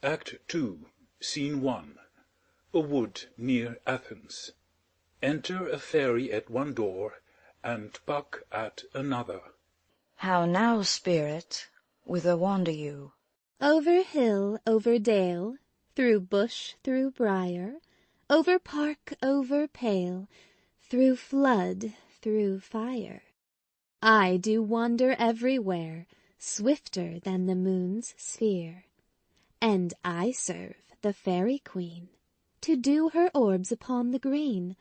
Act II, Scene 1. A wood near Athens. Enter a fairy at one door, and Puck at another. How now, spirit, whither wander you? Over hill, over dale, through bush, through briar, over park, over pale, through flood, through fire. I do wander everywhere, swifter than the moon's sphere. And I serve the fairy queen, to dew her orbs upon the green.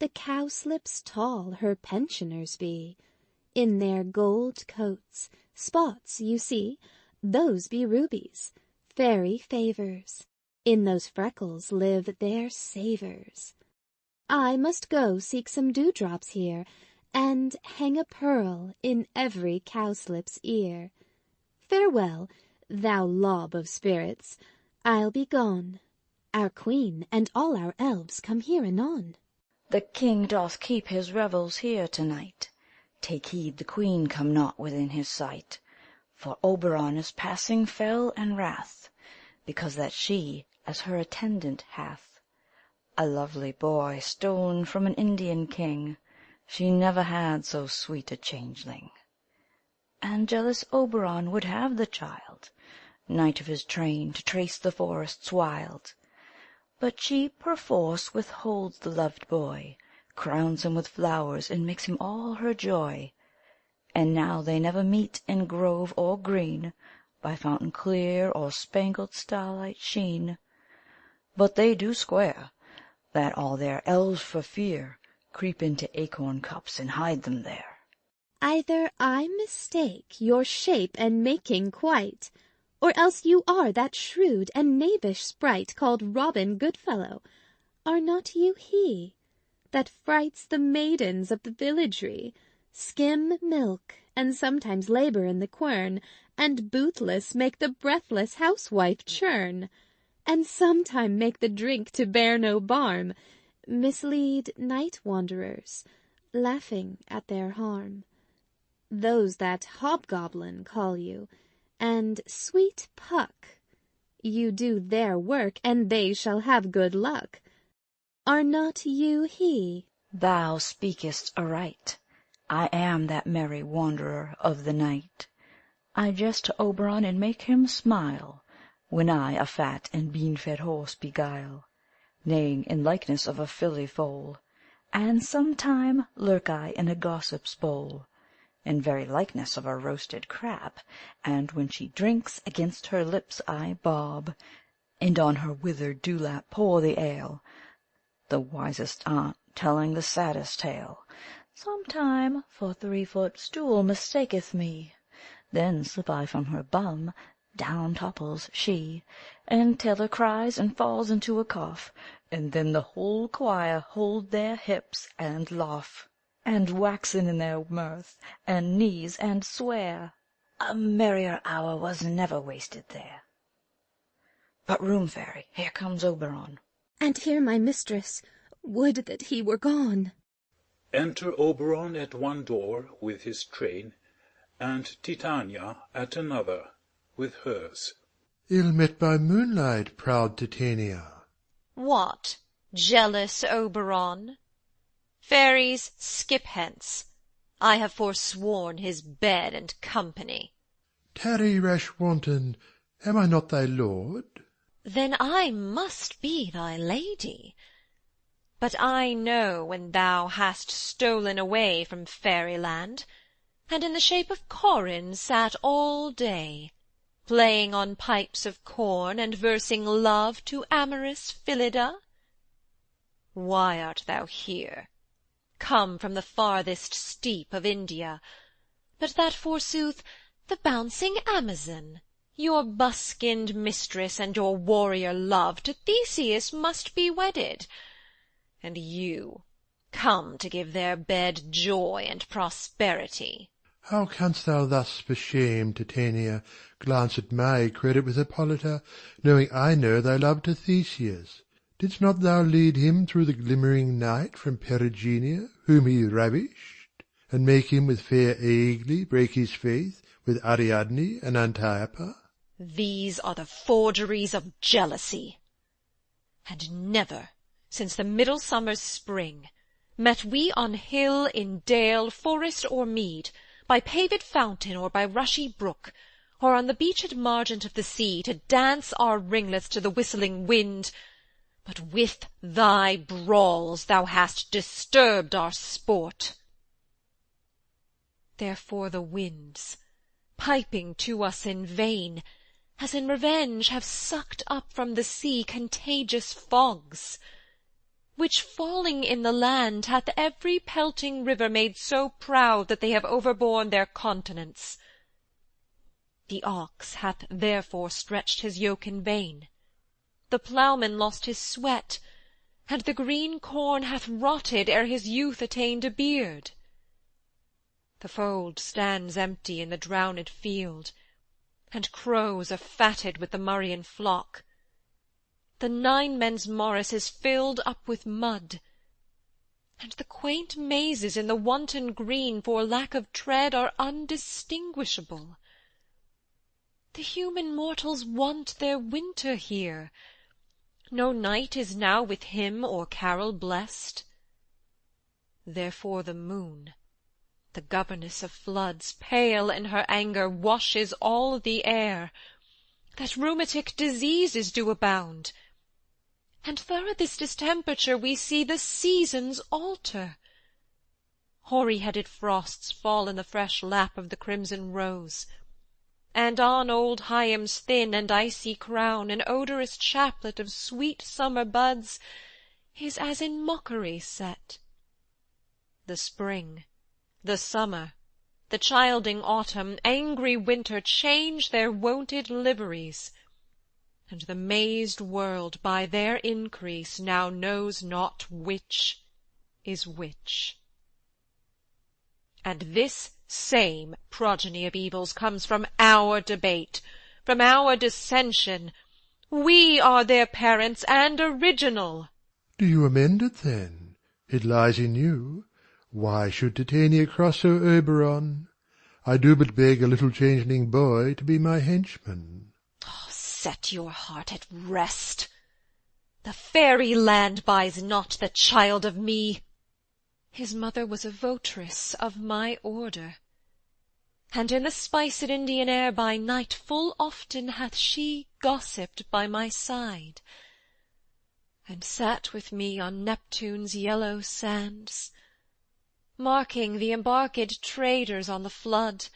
The cowslips tall her pensioners be, in their gold coats, spots you see, those be rubies, fairy favours. In those freckles live their savours. I must go seek some dewdrops here, and hang a pearl in every cowslip's ear. Farewell, thou lob of spirits, I'll be gone. Our queen and all our elves come here anon. The king doth keep his revels here to-night. Take heed the queen come not within his sight, for Oberon is passing fell and wrath, because that she as her attendant hath a lovely boy stolen from an Indian king. She never had so sweet a changeling. And jealous Oberon would have the child, knight of his train, to trace the forests wild. But she perforce withholds the loved boy, crowns him with flowers, and makes him all her joy. And now they never meet in grove or green, by fountain clear or spangled starlight sheen. But they do swear that all their elves for fear creep into acorn cups and hide them there. Either I mistake your shape and making quite, or else you are that shrewd and knavish sprite called Robin Goodfellow. Are not you he that frights the maidens of the villagery, skim milk, and sometimes labour in the quern, and bootless make the breathless housewife churn, and sometime make the drink to bear no barm, mislead night-wanderers, laughing at their harm? Those that hobgoblin call you, and sweet Puck, you do their work, and they shall have good luck. Are not you he? Thou speakest aright. I am that merry wanderer of the night. I jest to Oberon and make him smile, when I a fat and bean-fed horse beguile, neighing in likeness of a filly foal, and sometime lurk I in a gossip's bowl, in very likeness of a roasted crab, and when she drinks, against her lips I bob, and on her withered dewlap pour the ale, the wisest aunt telling the saddest tale. Sometime for 3-foot stool mistaketh me, then slip I from her bum, down topples she, and Taylor cries and falls into a cough, and then the whole choir hold their hips and laugh, and waxen in their mirth, and neeze and swear. A merrier hour was never wasted there. But room, fairy, here comes Oberon. And here my mistress, would that he were gone. Enter Oberon at one door with his train, and Titania at another with hers. Ill met by moonlight, proud Titania. What, jealous Oberon? Fairies, skip hence. I have forsworn his bed and company. Tarry, rash wanton, am I not thy lord? Then I must be thy lady. But I know when thou hast stolen away from fairyland, and in the shape of Corin sat all day, playing on pipes of corn, and versing love to amorous Phillida. Why art thou here, come from the farthest steep of India, but that, forsooth, the bouncing Amazon, your buskined mistress and your warrior love, to Theseus must be wedded, and you come to give their bed joy and prosperity? How canst thou thus for shame, Titania, glance at my credit with Hippolyta, knowing I know thy love to Theseus? Didst not thou lead him through the glimmering night from Perigenia, whom he ravished, and make him with fair Aigle break his faith with Ariadne and Antiopa? These are the forgeries of jealousy. And never, since the midsummer's spring, met we on hill, in dale, forest, or mead, by paved fountain, or by rushy brook, or on the beached margent of the sea, to dance our ringlets to the whistling wind, but with thy brawls thou hast disturbed our sport. Therefore the winds, piping to us in vain, as in revenge have sucked up from the sea contagious fogs, which falling in the land hath every pelting river made so proud that they have overborne their continents. The ox hath therefore stretched his yoke in vain, the ploughman lost his sweat, and the green corn hath rotted ere his youth attained a beard. The fold stands empty in the drowned field, and crows are fatted with the murrian flock. The 9 men's morris is filled up with mud, and the quaint mazes in the wanton green for lack of tread are undistinguishable. The human mortals want their winter here. No night is now with hymn or carol blest. Therefore the moon, the governess of floods, pale in her anger, washes all the air, that rheumatic diseases do abound. And thorough this distemperature we see the seasons alter. Hoary-headed frosts fall in the fresh lap of the crimson rose, and on old Hyam's thin and icy crown an odorous chaplet of sweet summer buds is as in mockery set. The spring, the summer, the childing autumn, angry winter change their wonted liveries, and the mazed world by their increase now knows not which is which. And this same progeny of evils comes from our debate, from our dissension. We are their parents and original. Do you amend it then? It lies in you. Why should Titania cross Sir Oberon? I do but beg a little changeling boy to be my henchman. Oh, set your heart at rest. The fairy land buys not the child of me. His mother was a votress of my order, and in the spiced Indian air by night full often hath she gossiped by my side, and sat with me on Neptune's yellow sands, marking the embarked traders on the flood,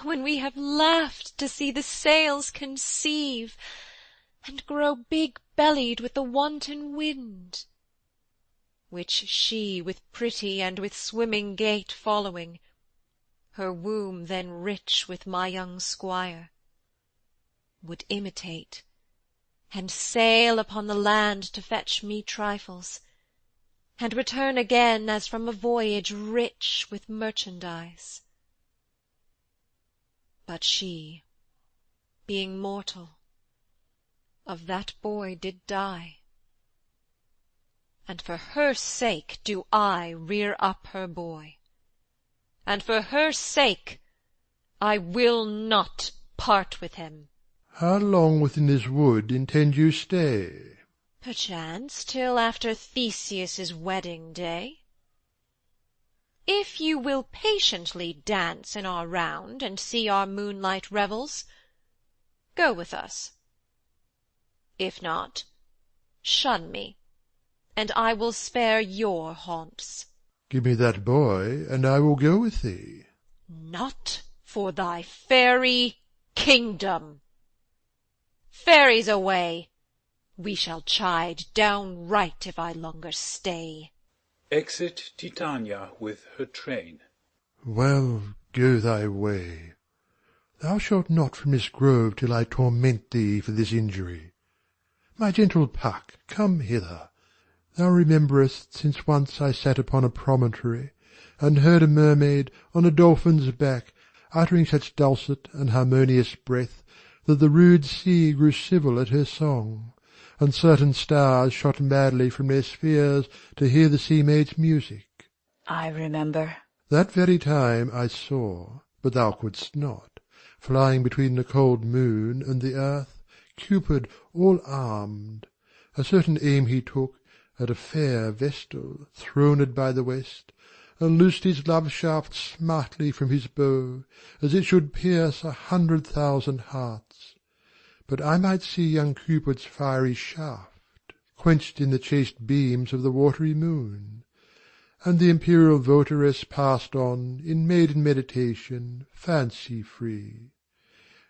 when we have laughed to see the sails conceive, and grow big-bellied with the wanton wind, which she with pretty and with swimming gait following, her womb then rich with my young squire, would imitate, and sail upon the land to fetch me trifles, and return again as from a voyage rich with merchandise. But she, being mortal, of that boy did die, and for her sake do I rear up her boy, and for her sake I will not part with him. How long within this wood intend you stay? Perchance till after Theseus's wedding day. If you will patiently dance in our round, and see our moonlight revels, go with us. If not, shun me, and I will spare your haunts. Give me that boy, and I will go with thee. Not for thy fairy kingdom. Fairies away! We shall chide downright if I longer stay. Exit Titania with her train. Well, go thy way. Thou shalt not from this grove till I torment thee for this injury. My gentle Puck, come hither. Thou rememberest since once I sat upon a promontory, and heard a mermaid on a dolphin's back uttering such dulcet and harmonious breath that the rude sea grew civil at her song, and certain stars shot madly from their spheres to hear the sea-maid's music. I remember. That very time I saw, but thou couldst not, flying between the cold moon and the earth, Cupid all armed. A certain aim he took at a fair vestal, throned by the west, and loosed his love-shaft smartly from his bow, as it should pierce 100,000 hearts. But I might see young Cupid's fiery shaft, quenched in the chaste beams of the watery moon. And the imperial votaress passed on in maiden meditation, fancy-free.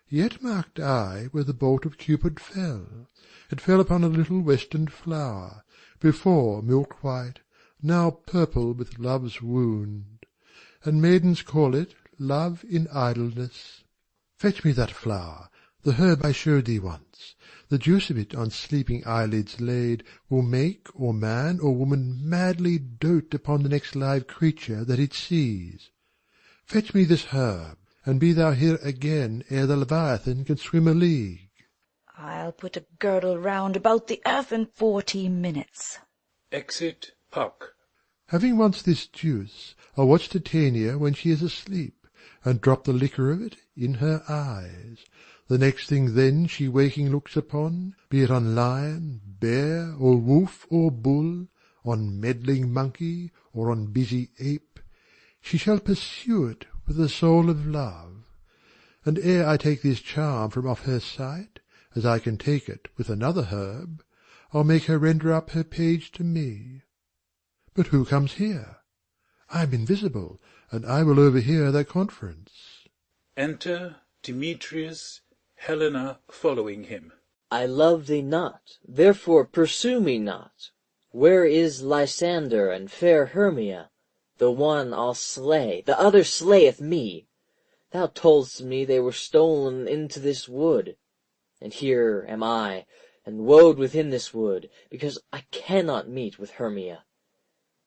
Yet marked I where the bolt of Cupid fell. It fell upon a little western flower, before milk-white, now purple with love's wound, and maidens call it love in idleness. Fetch me that flower, the herb I showed thee once. The juice of it on sleeping eyelids laid will make or man or woman madly dote upon the next live creature that it sees. Fetch me this herb, and be thou here again ere the Leviathan can swim a league. I'll put a girdle round about the earth in 40 minutes. Exit Puck. Having once this juice, I'll watch Titania when she is asleep, and drop the liquor of it in her eyes. The next thing then she waking looks upon, be it on lion, bear, or wolf, or bull, on meddling monkey, or on busy ape, she shall pursue it with the soul of love. And ere I take this charm from off her sight, as I can take it with another herb, I'll make her render up her page to me. But who comes here? I am invisible, and I will overhear their conference. Enter Demetrius, Helena following him. I love thee not, therefore pursue me not. Where is Lysander and fair Hermia? The one I'll slay, the other slayeth me. Thou toldst me they were stolen into this wood, and here am I, and woed within this wood, because I cannot meet with Hermia.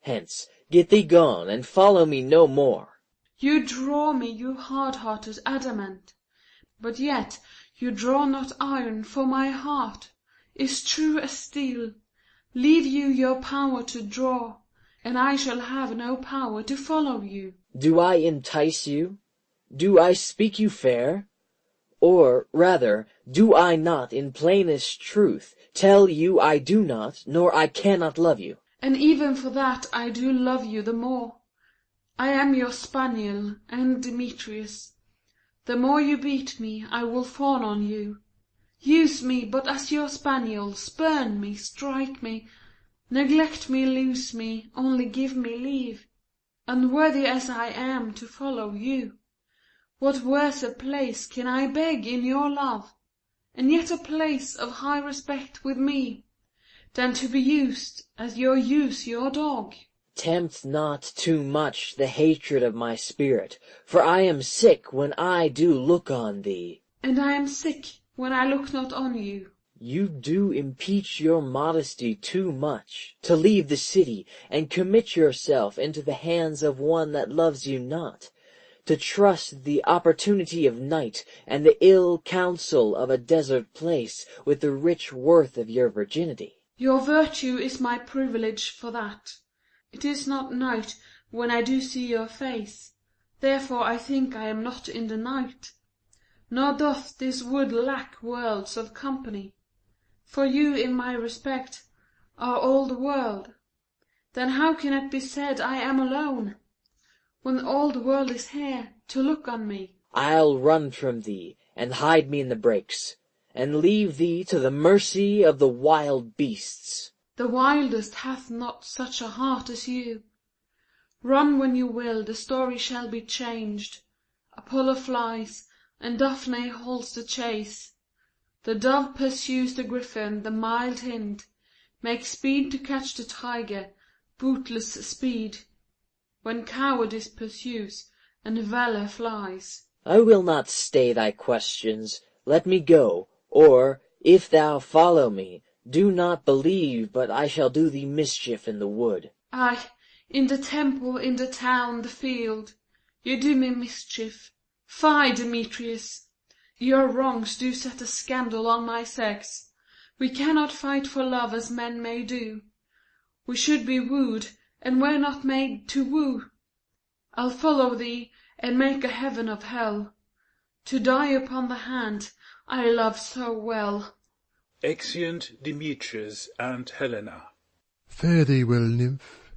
Hence, get thee gone, and follow me no more. You draw me, you hard-hearted adamant, but yet you draw not iron, for my heart is true as steel. Leave you your power to draw, and I shall have no power to follow you. Do I entice you? Do I speak you fair? Or, rather, do I not in plainest truth tell you I do not, nor I cannot love you? And even for that I do love you the more. I am your spaniel, and Demetrius. The more you beat me, I will fawn on you. Use me but as your spaniel, spurn me, strike me, neglect me, lose me, only give me leave, unworthy as I am, to follow you. What worse a place can I beg in your love, and yet a place of high respect with me, than to be used as you use your dog? Tempt not too much the hatred of my spirit, for I am sick when I do look on thee. And I am sick when I look not on you. You do impeach your modesty too much, to leave the city, and commit yourself into the hands of one that loves you not, to trust the opportunity of night, and the ill counsel of a desert place, with the rich worth of your virginity. Your virtue is my privilege for that. It is not night when I do see your face, therefore I think I am not in the night. Nor doth this wood lack worlds of company, for you in my respect are all the world. Then how can it be said I am alone, when all the world is here to look on me? I'll run from thee, and hide me in the brakes, and leave thee to the mercy of the wild beasts. The wildest hath not such a heart as you. Run when you will, the story shall be changed. Apollo flies, and Daphne holds the chase. The dove pursues the griffin, the mild hind makes speed to catch the tiger, bootless speed, when cowardice pursues, and valor flies. I will not stay thy questions, let me go, or, if thou follow me, do not believe but I shall do thee mischief in the wood. Ay, in the temple, in the town, the field, you do me mischief. Fie, Demetrius! Your wrongs do set a scandal on my sex. We cannot fight for love as men may do. We should be wooed, and were not made to woo. I'll follow thee, and make a heaven of hell. to die upon the hand I love so well. Exeunt Demetrius and Helena. Fare thee well, nymph.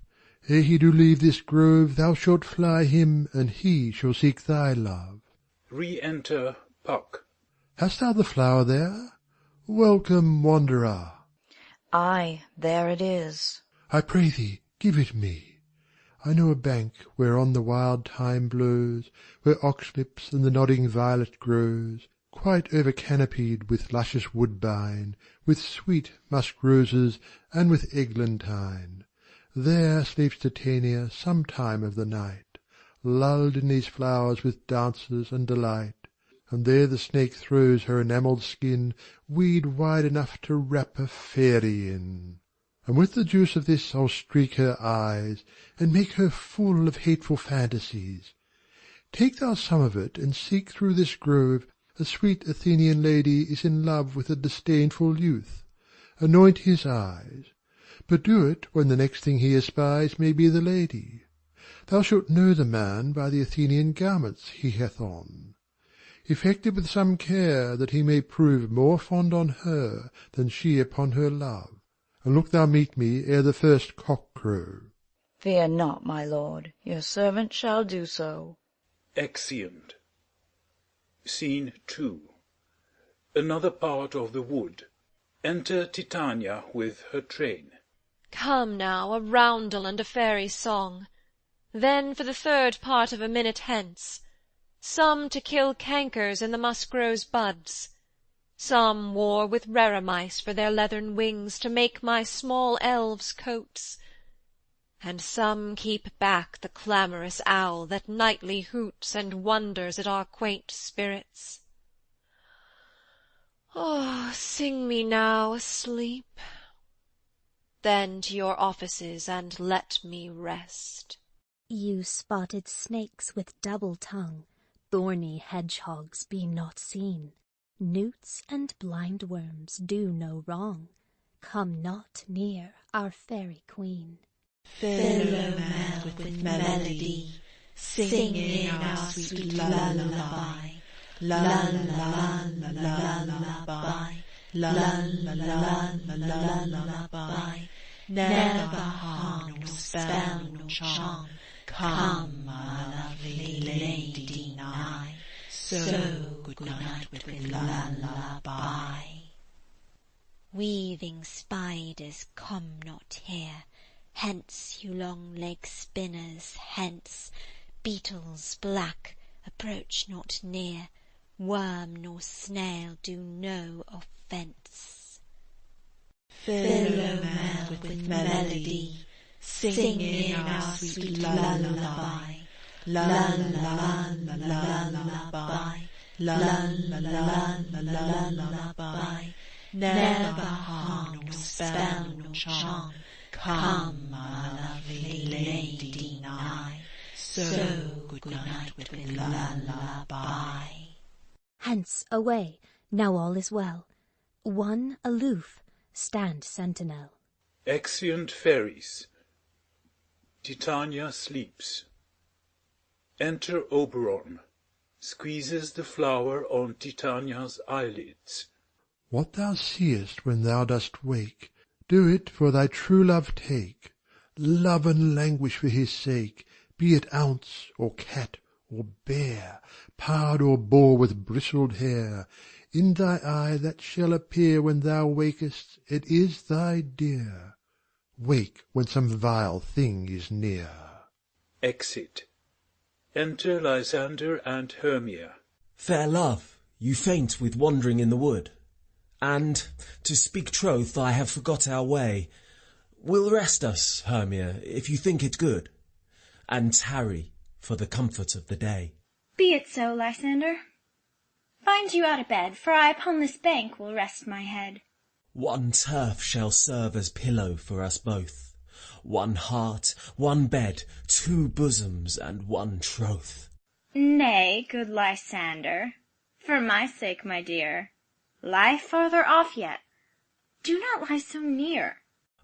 Ere he do leave this grove, thou shalt fly him, and he shall seek thy love. Re-enter Puck. Hast thou the flower there? Welcome, wanderer. Ay, there it is. I pray thee, give it me. I know a bank whereon the wild thyme blows, where oxlips and the nodding violet grows, quite over-canopied with luscious woodbine, with sweet musk roses, and with eglantine. There sleeps Titania some time of the night, lulled in these flowers with dances and delight, and there the snake throws her enamelled skin weed wide enough to wrap a fairy in. And with the juice of this I'll streak her eyes, and make her full of hateful fantasies. Take thou some of it, and seek through this grove. A sweet Athenian lady is in love with a disdainful youth. Anoint his eyes, but do it when the next thing he espies may be the lady. Thou shalt know the man by the Athenian garments he hath on. Effect it with some care, that he may prove more fond on her than she upon her love. And look thou meet me ere the first cock crow. Fear not, my lord, your servant shall do so. Exeunt. Scene 2. Another part of the wood. Enter Titania with her train. Come now, a roundel and a fairy song. Then for the third part of a minute hence, some to kill cankers in the musk-rose buds, some war with reremice for their leathern wings, to make my small elves coats, and some keep back the clamorous owl that nightly hoots and wonders at our quaint spirits. Oh, sing me now asleep, then to your offices, and let me rest. You spotted snakes with double tongue, thorny hedgehogs, be not seen. Newts and blind worms do no wrong. Come not near our fairy queen. Philomel with melody, singing our sweet lullaby. Lullaby, lullaby. Never harm nor spell nor charm. Come, our lovely lady, nigh. So good night with lullaby. Weaving spiders, come not here. Hence, you long-legged spinners, hence. Beetles black, approach not near. Worm nor snail do no offence. Philomel with melody, singing our sweet lullaby. Lullaby, lullaby. Never harm nor spell nor charm. Come, our lovely lady, nigh. So good night with lullaby. Hence, away, now all is well. One aloof, stand sentinel. Exeunt fairies. Titania sleeps. Enter Oberon. Squeezes the flower on Titania's eyelids. What thou seest when thou dost wake, do it for thy true love take. Love and languish for his sake, be it ounce, or cat, or bear, pard or boar with bristled hair. In thy eye that shall appear when thou wakest, it is thy dear. Wake when some vile thing is near. Exit. Enter Lysander and Hermia. Fair love, you faint with wandering in the wood, and, to speak troth, I have forgot our way. We'll rest us, Hermia, if you think it good, and tarry for the comfort of the day. Be it so, Lysander. Find you out of bed, for I upon this bank will rest my head. One turf shall serve as pillow for us both. One heart, one bed, two bosoms, and one troth. Nay, good Lysander, for my sake, my dear, lie farther off yet. Do not lie so near.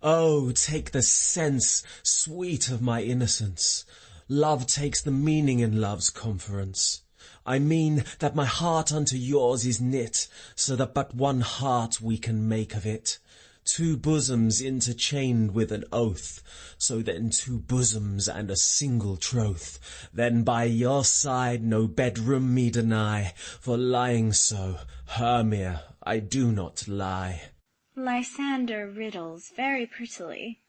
Oh, take the sense, sweet of my innocence. Love takes the meaning in love's conference. I mean that my heart unto yours is knit, so that but one heart we can make of it. Two bosoms interchained with an oath, so then two bosoms and a single troth. Then by your side no bedroom me deny, for lying so, Hermia, I do not lie. Lysander riddles very prettily.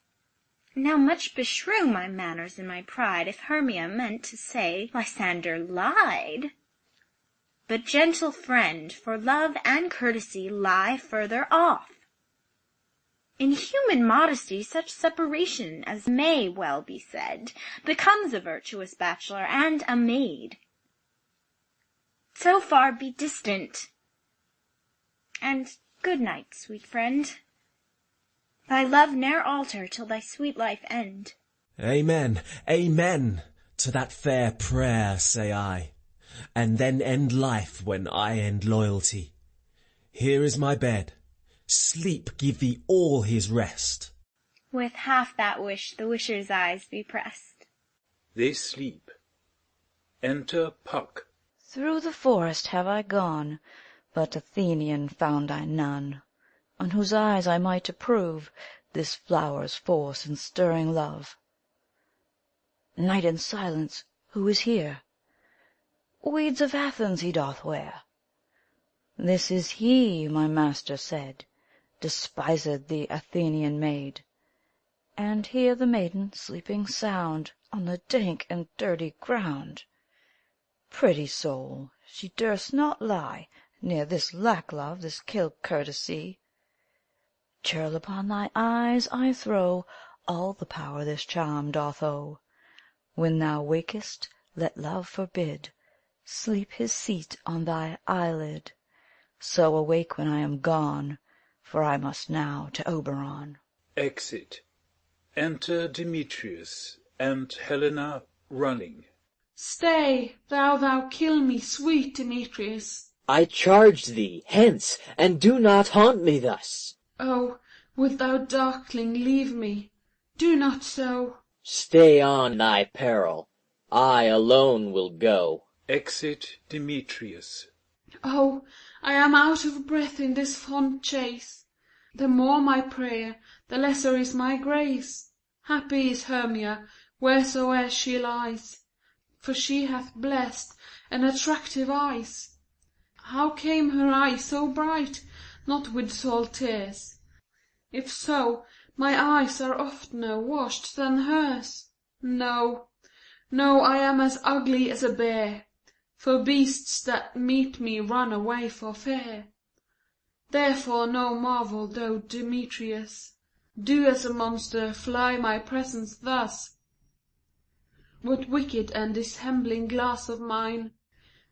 Now much beshrew my manners and my pride, if Hermia meant to say Lysander lied. But, gentle friend, for love and courtesy lie further off. In human modesty such separation as may well be said becomes a virtuous bachelor and a maid. So far be distant, and good night, sweet friend. Thy love ne'er alter till thy sweet life end. Amen, amen, to that fair prayer, say I, and then end life when I end loyalty. Here is my bed. Sleep give thee all his rest. With half that wish the wisher's eyes be pressed. They sleep. Enter Puck. Through the forest have I gone, but Athenian found I none, on whose eyes I might approve this flower's force and stirring love. Night and silence, who is here? Weeds of Athens he doth wear. This is he, my master said, despised the Athenian maid. And here the maiden sleeping sound on the dank and dirty ground. Pretty soul, she durst not lie near this lack-love, this kill courtesy. Churl, upon thy eyes I throw all the power this charm doth owe. When thou wakest, let love forbid sleep his seat on thy eyelid. So awake when I am gone, for I must now to Oberon. Exit. Enter Demetrius and Helena running. Stay, thou kill me, sweet Demetrius. I charge thee, hence, and do not haunt me thus. Oh, wilt thou, darkling, leave me? Do not so. Stay on thy peril. I alone will go. Exit Demetrius. Oh, I am out of breath in this fond chase. The more my prayer, the lesser is my grace. Happy is Hermia, wheresoe'er she lies, for she hath blessed and attractive eyes. How came her eye so bright? Not with salt tears. If so, my eyes are oftener washed than hers. No, I am as ugly as a bear, for beasts that meet me run away for fear. Therefore no marvel though Demetrius do as a monster fly my presence thus. What wicked and dissembling glass of mine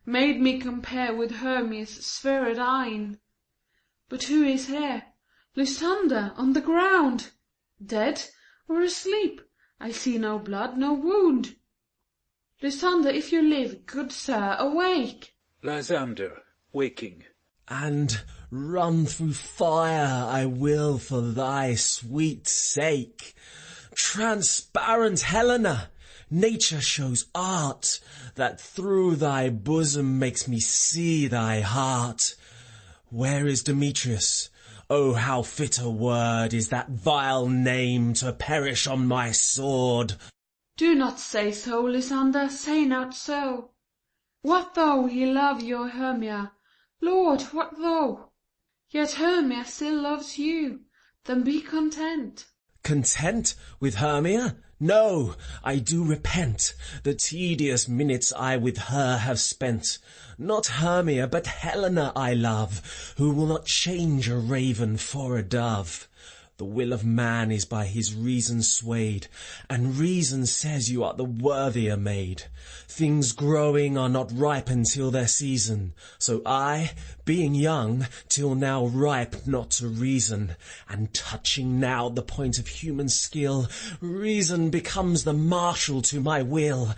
made me compare with Hermia's sphered eyne? But who is here? Lysander on the ground! Dead or asleep? I see no blood, no wound. Lysander, if you live, good sir, awake! Lysander, waking. And run through fire I will for thy sweet sake. Transparent Helena, nature shows art, that through thy bosom makes me see thy heart. Where is Demetrius? Oh, how fit a word is that vile name to perish on my sword. Do not say so, Lysander, say not so. What though he love your Hermia? Lord, what though? Yet Hermia still loves you, then be content. Content with Hermia? No, I do repent the tedious minutes I with her have spent. Not Hermia, but Helena I love, who will not change a raven for a dove. The will of man is by his reason swayed, and reason says you are the worthier maid. Things growing are not ripe until their season, so I, being young, till now ripe not to reason, and touching now the point of human skill, reason becomes the marshal to my will,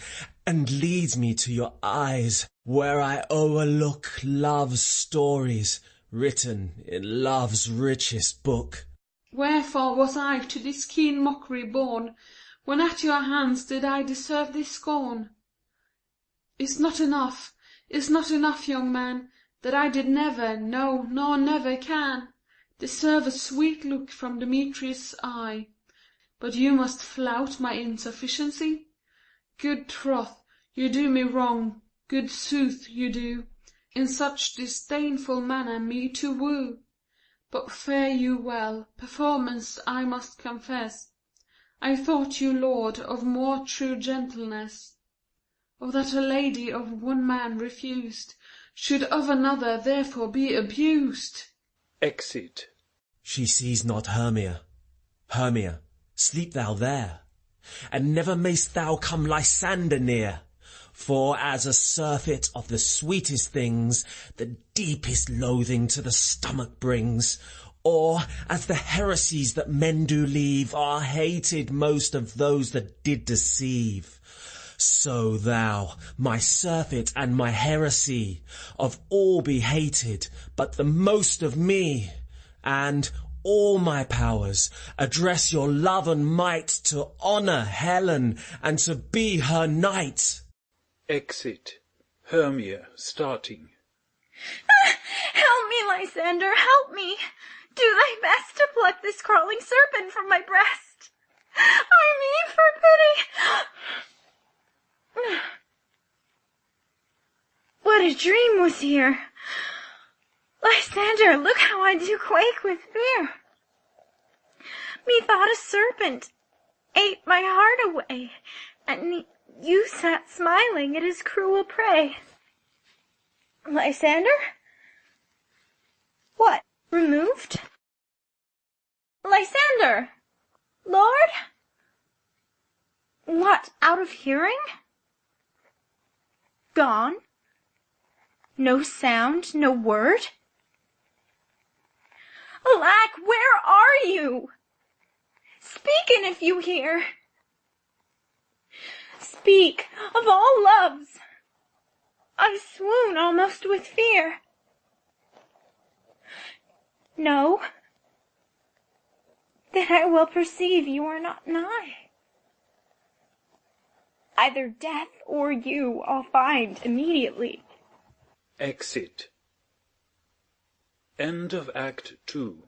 and leads me to your eyes, where I o'erlook love's stories, written in love's richest book. Wherefore was I to this keen mockery born, when at your hands did I deserve this scorn? Is not enough is not enough, young man, that I did never, no, nor never can, deserve a sweet look from Demetrius' eye. But you must flout my insufficiency? Good troth, you do me wrong, good sooth you do, in such disdainful manner me to woo. But fare you well, performance I must confess. I thought you lord of more true gentleness. Oh, that a lady of one man refused, should of another therefore be abused. Exit. She sees not Hermia. Hermia, sleep thou there, and never mayst thou come Lysander near. For as a surfeit of the sweetest things the deepest loathing to the stomach brings, or as the heresies that men do leave are hated most of those that did deceive, so thou, my surfeit and my heresy, of all be hated, but the most of me, and all my powers address your love and might to honour Helen and to be her knight. Exit. Hermia starting. Help me, Lysander, help me! Do thy best to pluck this crawling serpent from my breast. I mean, for pity. What a dream was here! Lysander, look how I do quake with fear. Methought a serpent ate my heart away, and you sat smiling at his cruel prey. Lysander? What, removed? Lysander! Lord? What, out of hearing? Gone? No sound, no word? Alack, where are you? Speak, and if you hear. Speak, of all loves. I swoon almost with fear. No, then I will perceive you are not nigh. Either death or you I'll find immediately. Exit. End of Act 2.